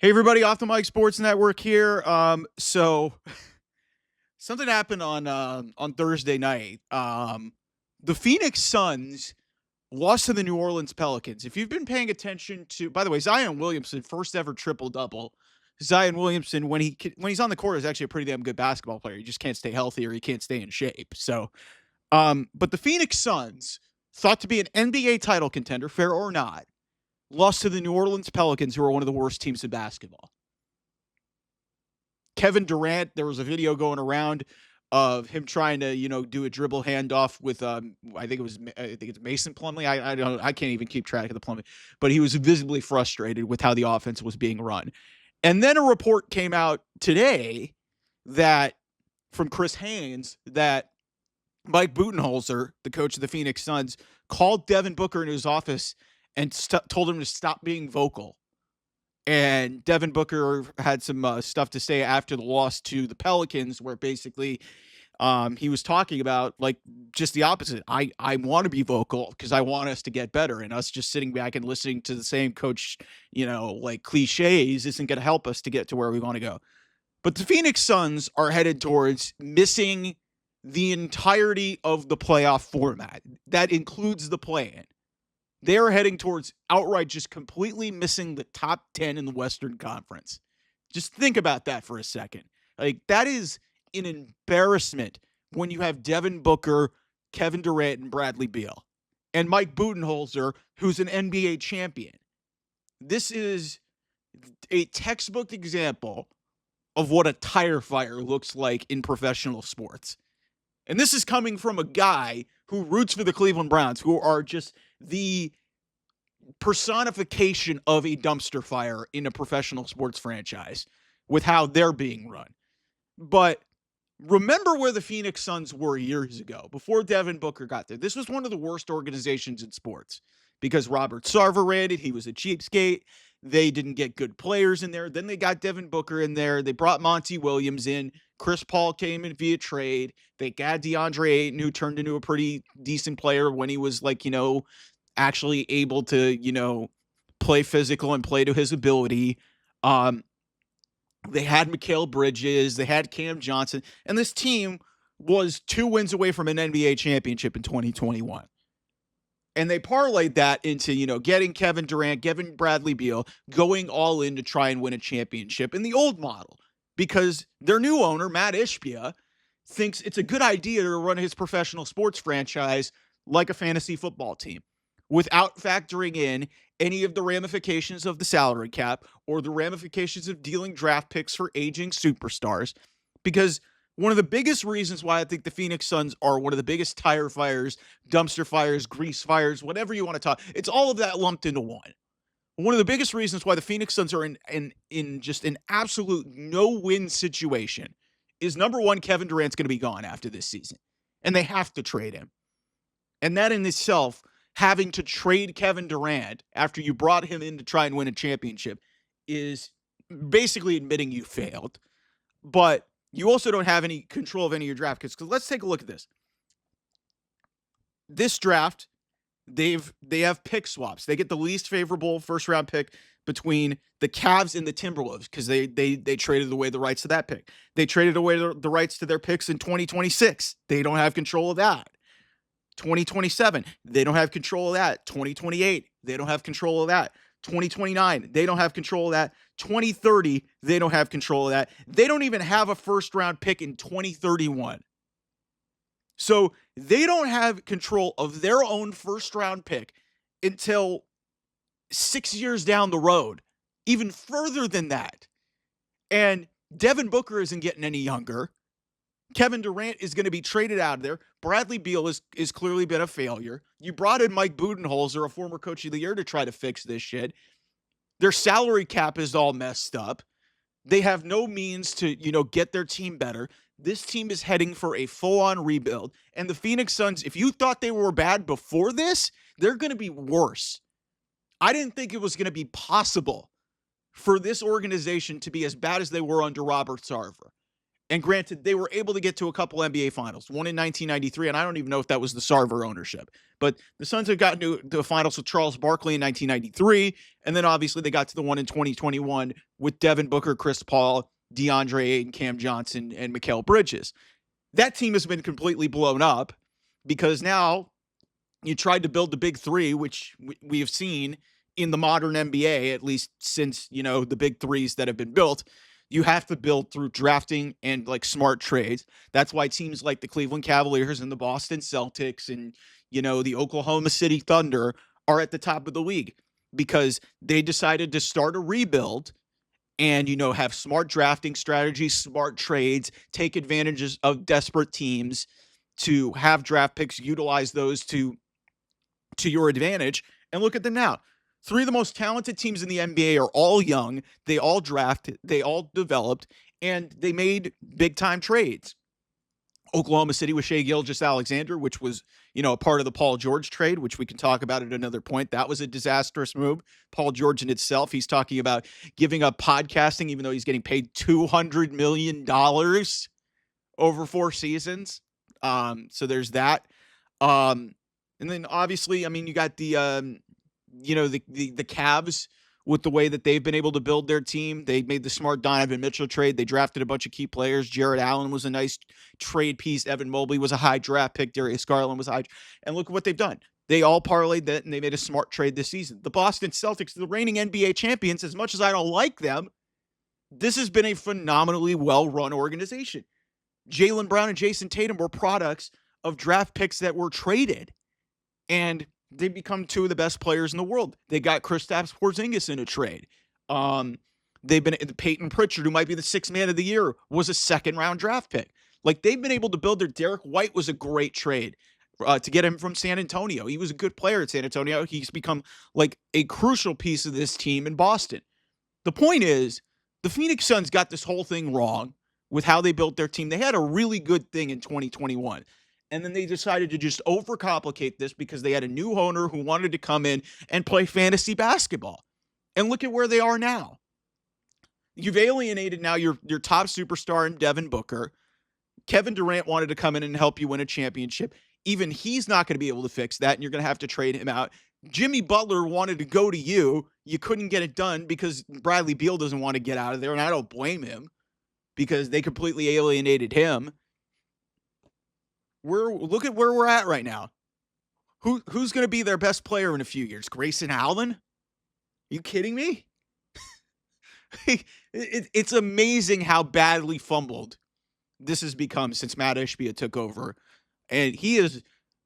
Hey everybody, off the Mike Sports Network here. So something happened on Thursday night. The Phoenix Suns lost to the New Orleans Pelicans. If you've been paying attention to, by the way, Zion Williamson, first ever triple double. Zion Williamson, when he's on the court, is actually a pretty damn good basketball player. He just can't stay healthy or he can't stay in shape. So, but the Phoenix Suns, thought to be an NBA title contender, fair or not, lost to the New Orleans Pelicans, who are one of the worst teams in basketball. Kevin Durant, there was a video going around of him trying to, do a dribble handoff with, I think it's Mason Plumlee. I can't even keep track of the Plumlee, but he was visibly frustrated with how the offense was being run. And then a report came out today that from Chris Haynes that Mike Budenholzer, the coach of the Phoenix Suns, called Devin Booker in his office and told him to stop being vocal. And Devin Booker had some stuff to say after the loss to the Pelicans, where basically he was talking about just the opposite. I want to be vocal because I want us to get better, and us just sitting back and listening to the same coach, cliches isn't going to help us to get to where we want to go. But the Phoenix Suns are headed towards missing the entirety of the playoff format. That includes the play-in. They're heading towards outright just completely missing the top 10 in the Western Conference. Just think about that for a second. That is an embarrassment when you have Devin Booker, Kevin Durant, and Bradley Beal, and Mike Budenholzer, who's an NBA champion. This is a textbook example of what a tire fire looks like in professional sports. And this is coming from a guy who roots for the Cleveland Browns, who are just the personification of a dumpster fire in a professional sports franchise with how they're being run. But remember where the Phoenix Suns were years ago, before Devin Booker got there. This was one of the worst organizations in sports because Robert Sarver ran it. He was a cheapskate. They didn't get good players in there. Then they got Devin Booker in there. They brought Monty Williams in. Chris Paul came in via trade. They got DeAndre Ayton, who turned into a pretty decent player when he was actually able to, play physical and play to his ability. They had Mikal Bridges. They had Cam Johnson. And this team was 2 wins away from an NBA championship in 2021. And they parlayed that into, getting Kevin Durant, getting Bradley Beal, going all in to try and win a championship in the old model. Because their new owner, Matt Ishbia, thinks it's a good idea to run his professional sports franchise like a fantasy football team, without factoring in any of the ramifications of the salary cap or the ramifications of dealing draft picks for aging superstars. Because one of the biggest reasons why I think the Phoenix Suns are one of the biggest tire fires, dumpster fires, grease fires, whatever you want to talk, it's all of that lumped into one. One of the biggest reasons why the Phoenix Suns are in just an absolute no-win situation is, number one, Kevin Durant's going to be gone after this season, and they have to trade him. And that in itself, having to trade Kevin Durant after you brought him in to try and win a championship, is basically admitting you failed. But you also don't have any control of any of your draft picks. Because let's take a look at this. This draft, they have pick swaps. They get the least favorable first round pick between the Cavs and the Timberwolves because they traded away the rights to that pick. They traded away the rights to their picks in 2026. They don't have control of that. 2027, they don't have control of that. 2028, they don't have control of that. 2029, they don't have control of that. 2030, they don't have control of that. They don't even have a first round pick in 2031. So they don't have control of their own first round pick until 6 years down the road, even further than that. And Devin Booker isn't getting any younger. Kevin Durant is going to be traded out of there. Bradley Beal is clearly been a failure. You brought in Mike Budenholzer, a former coach of the year, to try to fix this shit. Their salary cap is all messed up. They have no means to, get their team better. This team is heading for a full-on rebuild. And the Phoenix Suns, if you thought they were bad before this, they're going to be worse. I didn't think it was going to be possible for this organization to be as bad as they were under Robert Sarver. And granted, they were able to get to a couple NBA finals, one in 1993, and I don't even know if that was the Sarver ownership. But the Suns had gotten to the finals with Charles Barkley in 1993, and then obviously they got to the one in 2021 with Devin Booker, Chris Paul, DeAndre Ayton, Cam Johnson, and Mikal Bridges. That team has been completely blown up because now you tried to build the big three, which we have seen in the modern NBA, at least since, the big threes that have been built. You have to build through drafting and like smart trades. That's why teams like the Cleveland Cavaliers and the Boston Celtics and, the Oklahoma City Thunder are at the top of the league because they decided to start a rebuild and, have smart drafting strategies, smart trades, take advantages of desperate teams to have draft picks, utilize those to your advantage. And look at them now. Three of the most talented teams in the NBA are all young. They all drafted, they all developed, and they made big-time trades. Oklahoma City with Shai Gilgeous-Alexander, which was, a part of the Paul George trade, which we can talk about at another point. That was a disastrous move. Paul George in itself, he's talking about giving up podcasting, even though he's getting paid $200 million over 4 seasons. So there's that. And then obviously, you got the the Cavs with the way that they've been able to build their team. They made the smart Donovan Mitchell trade. They drafted a bunch of key players. Jared Allen was a nice trade piece. Evan Mobley was a high draft pick. Darius Garland was high. And look at what they've done. They all parlayed that, and they made a smart trade this season. The Boston Celtics, the reigning NBA champions, as much as I don't like them, this has been a phenomenally well-run organization. Jaylen Brown and Jason Tatum were products of draft picks that were traded. And they become 2 of the best players in the world. They got Kristaps Porzingis in a trade. They've been Peyton Pritchard, who might be the 6th man of the year, was a 2nd-round draft pick. Like, they've been able to build their. Derek White was a great trade to get him from San Antonio. He was a good player at San Antonio. He's become like a crucial piece of this team in Boston. The point is, the Phoenix Suns got this whole thing wrong with how they built their team. They had a really good thing in 2021. And then they decided to just overcomplicate this because they had a new owner who wanted to come in and play fantasy basketball. And look at where they are now. You've alienated now your top superstar in Devin Booker. Kevin Durant wanted to come in and help you win a championship. Even he's not going to be able to fix that, and you're going to have to trade him out. Jimmy Butler wanted to go to you. You couldn't get it done because Bradley Beal doesn't want to get out of there, and I don't blame him because they completely alienated him. Look at where we're at right now. Who's going to be their best player in a few years? Grayson Allen? You kidding me? It's amazing how badly fumbled this has become since Matt Ishbia took over. And he is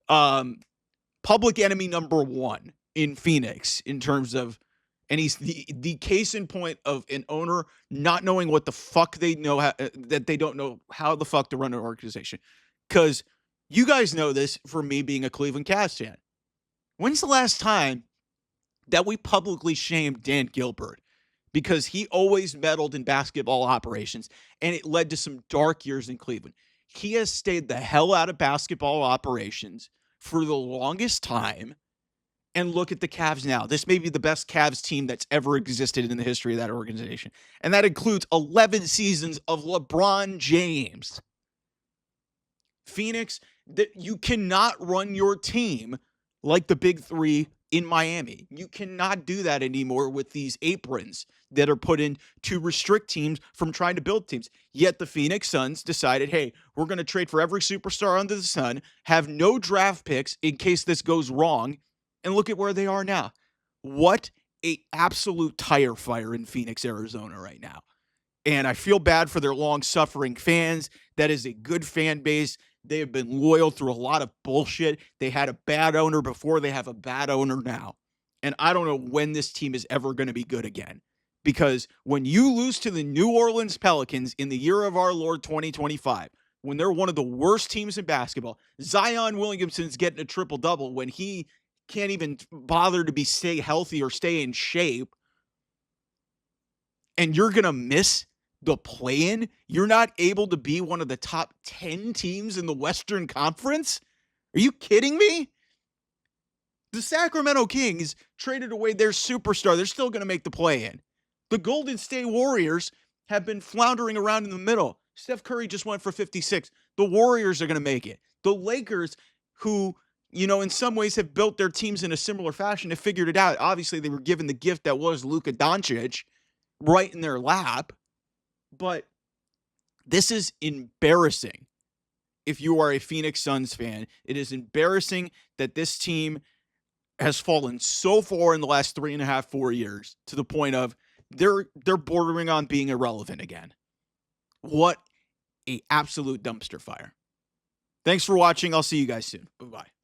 public enemy number 1 in Phoenix in terms of, and he's the case in point of an owner not knowing what the fuck they know, that they don't know how the fuck to run an organization. Because you guys know this from me being a Cleveland Cavs fan. When's the last time that we publicly shamed Dan Gilbert? Because he always meddled in basketball operations, and it led to some dark years in Cleveland. He has stayed the hell out of basketball operations for the longest time. And look at the Cavs now. This may be the best Cavs team that's ever existed in the history of that organization. And that includes 11 seasons of LeBron James. Phoenix, that you cannot run your team like the big 3 in Miami. You cannot do that anymore with these aprons that are put in to restrict teams from trying to build teams. Yet the Phoenix Suns decided, hey, we're going to trade for every superstar under the sun, have no draft picks in case this goes wrong, and look at where they are now. What a absolute tire fire in Phoenix, Arizona right now. And I feel bad for their long-suffering fans. That is a good fan base. They have been loyal through a lot of bullshit. They had a bad owner before. They have a bad owner now. And I don't know when this team is ever going to be good again. Because when you lose to the New Orleans Pelicans in the year of our Lord 2025, when they're one of the worst teams in basketball, Zion Williamson's getting a triple-double when he can't even bother to stay healthy or stay in shape, and you're going to miss the play-in? You're not able to be one of the top 10 teams in the Western Conference? Are you kidding me? The Sacramento Kings traded away their superstar. They're still going to make the play-in. The Golden State Warriors have been floundering around in the middle. Steph Curry just went for 56. The Warriors are going to make it. The Lakers, who, in some ways have built their teams in a similar fashion, have figured it out. Obviously, they were given the gift that was Luka Doncic right in their lap. But this is embarrassing if you are a Phoenix Suns fan. It is embarrassing that this team has fallen so far in the last 3.5, 4 years to the point of they're bordering on being irrelevant again. What a absolute dumpster fire. Thanks for watching. I'll see you guys soon. Bye-bye.